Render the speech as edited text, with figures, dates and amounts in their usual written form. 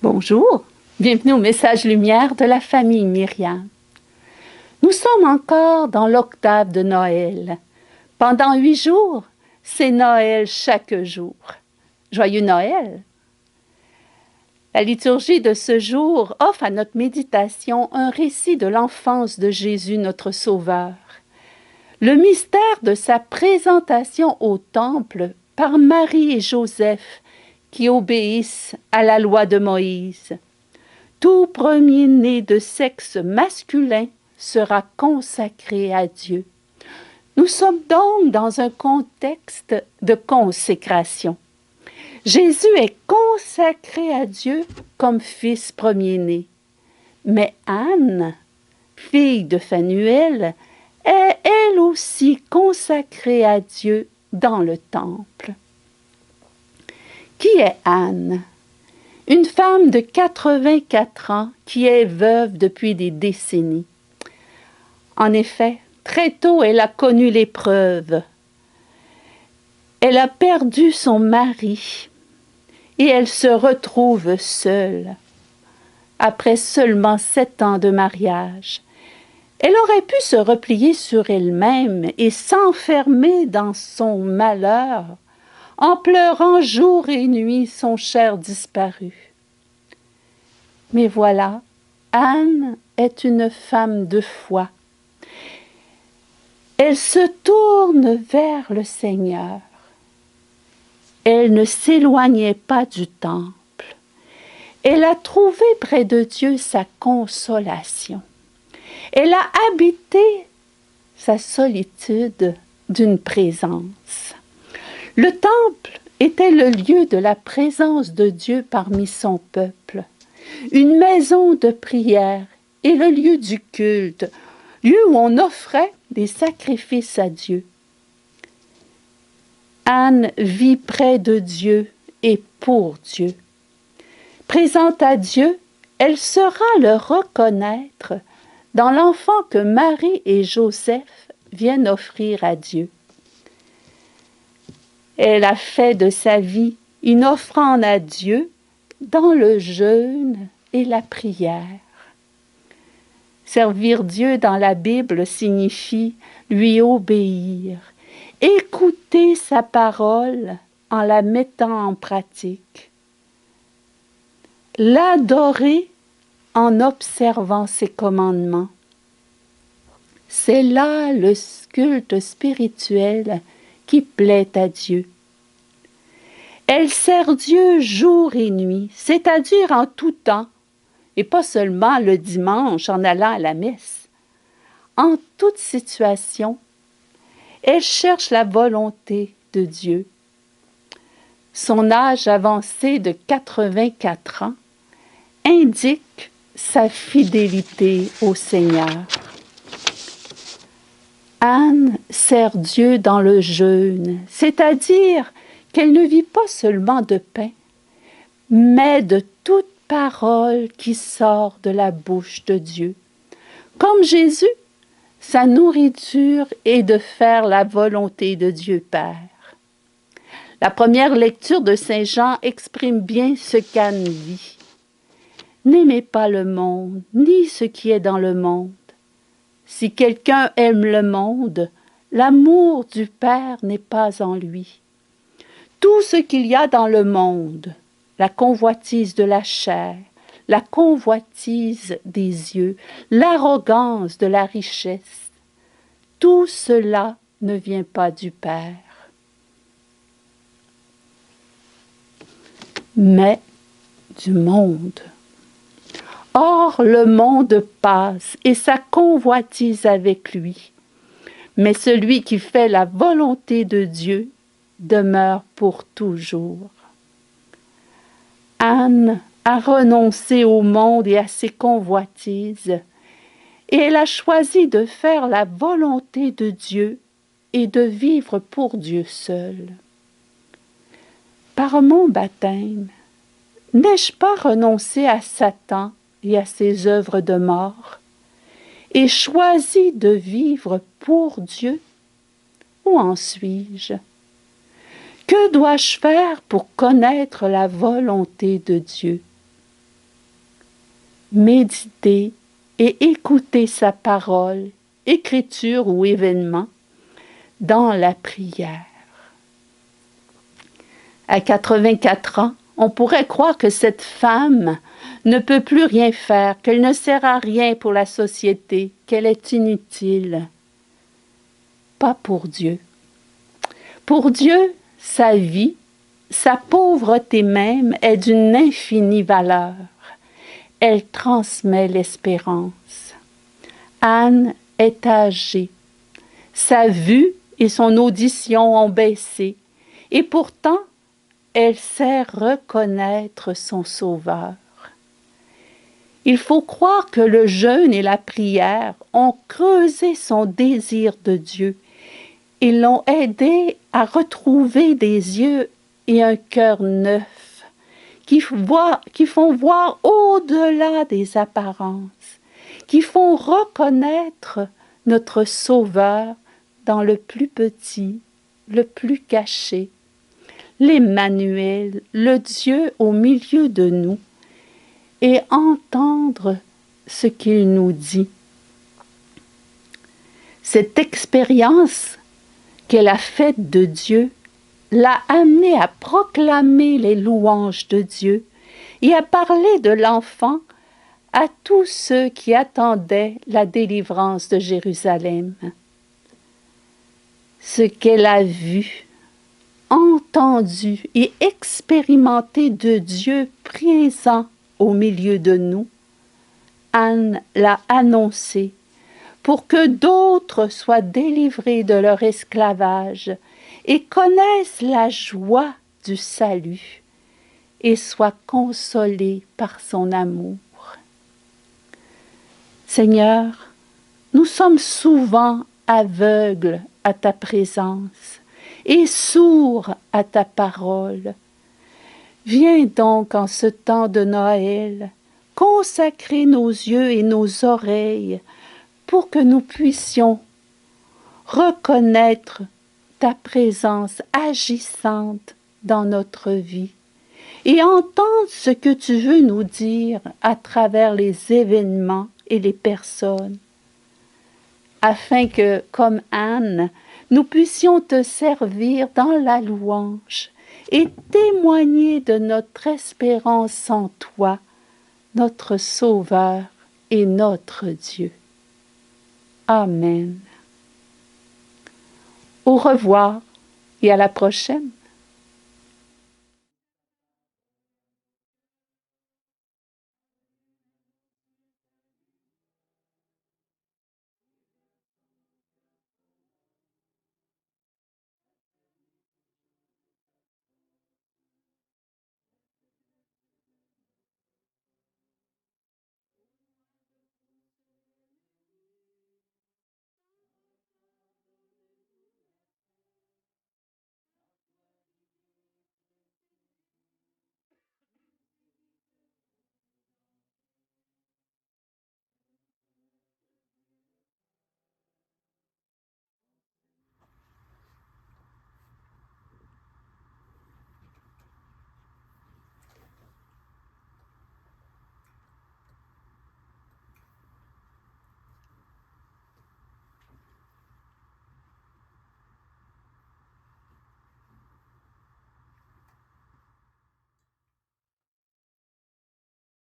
Bonjour, bienvenue au message lumière de la famille Myriam. Nous sommes encore dans l'octave de Noël. Pendant 8 jours, c'est Noël chaque jour. Joyeux Noël! La liturgie de ce jour offre à notre méditation un récit de l'enfance de Jésus, notre Sauveur. Le mystère de sa présentation au temple par Marie et Joseph, qui obéissent à la loi de Moïse. Tout premier-né de sexe masculin sera consacré à Dieu. Nous sommes donc dans un contexte de consécration. Jésus est consacré à Dieu comme fils premier-né. Mais Anne, fille de Phanuel, est elle aussi consacrée à Dieu dans le temple. Qui est Anne? Une femme de 84 ans qui est veuve depuis des décennies. En effet, très tôt, elle a connu l'épreuve. Elle a perdu son mari et elle se retrouve seule. Après seulement 7 ans de mariage, elle aurait pu se replier sur elle-même et s'enfermer dans son malheur, en pleurant jour et nuit son cher disparu. Mais voilà, Anne est une femme de foi. Elle se tourne vers le Seigneur. Elle ne s'éloignait pas du temple. Elle a trouvé près de Dieu sa consolation. Elle a habité sa solitude d'une présence. Le temple était le lieu de la présence de Dieu parmi son peuple, une maison de prière et le lieu du culte, lieu où on offrait des sacrifices à Dieu. Anne vit près de Dieu et pour Dieu. Présente à Dieu, elle saura le reconnaître dans l'enfant que Marie et Joseph viennent offrir à Dieu. Elle a fait de sa vie une offrande à Dieu dans le jeûne et la prière. Servir Dieu dans la Bible signifie lui obéir, écouter sa parole en la mettant en pratique, l'adorer en observant ses commandements. C'est là le culte spirituel qui plaît à Dieu. Elle sert Dieu jour et nuit, c'est-à-dire en tout temps, et pas seulement le dimanche en allant à la messe. En toute situation, elle cherche la volonté de Dieu. Son âge avancé de 84 ans indique sa fidélité au Seigneur. Anne sert Dieu dans le jeûne, c'est-à-dire qu'elle ne vit pas seulement de pain, mais de toute parole qui sort de la bouche de Dieu. Comme Jésus, sa nourriture est de faire la volonté de Dieu Père. La première lecture de Saint Jean exprime bien ce qu'Anne vit. N'aimez pas le monde, ni ce qui est dans le monde. Si quelqu'un aime le monde, l'amour du Père n'est pas en lui. Tout ce qu'il y a dans le monde, la convoitise de la chair, la convoitise des yeux, l'arrogance de la richesse, tout cela ne vient pas du Père, mais du monde. Or, le monde passe et sa convoitise avec lui, mais celui qui fait la volonté de Dieu demeure pour toujours. Anne a renoncé au monde et à ses convoitises, et elle a choisi de faire la volonté de Dieu et de vivre pour Dieu seul. Par mon baptême, n'ai-je pas renoncé à Satan et à ses œuvres de mort, et choisi de vivre pour Dieu? Où en suis-je? Que dois-je faire pour connaître la volonté de Dieu? méditer et écouter sa parole, écriture ou événement, dans la prière. À 84 ans, on pourrait croire que cette femme ne peut plus rien faire, qu'elle ne sert à rien pour la société, qu'elle est inutile. Pas pour Dieu. Pour Dieu, sa vie, sa pauvreté même est d'une infinie valeur. Elle transmet l'espérance. Anne est âgée. Sa vue et son audition ont baissé, et pourtant, elle sait reconnaître son Sauveur. Il faut croire que le jeûne et la prière ont creusé son désir de Dieu et l'ont aidé à retrouver des yeux et un cœur neuf qui font voir au-delà des apparences, qui font reconnaître notre Sauveur dans le plus petit, le plus caché, l'Emmanuel, le Dieu au milieu de nous, et entendre ce qu'il nous dit. Cette expérience qu'elle a faite de Dieu l'a amenée à proclamer les louanges de Dieu et à parler de l'enfant à tous ceux qui attendaient la délivrance de Jérusalem. Ce qu'elle a vu, entendu et expérimenté de Dieu présent au milieu de nous, Anne l'a annoncé pour que d'autres soient délivrés de leur esclavage et connaissent la joie du salut et soient consolés par son amour. Seigneur, nous sommes souvent aveugles à ta présence et sourds à ta parole. Viens donc en ce temps de Noël consacrer nos yeux et nos oreilles pour que nous puissions reconnaître ta présence agissante dans notre vie et entendre ce que tu veux nous dire à travers les événements et les personnes, afin que, comme Anne, nous puissions te servir dans la louange et témoigner de notre espérance en toi, notre Sauveur et notre Dieu. Amen. Au revoir et à la prochaine.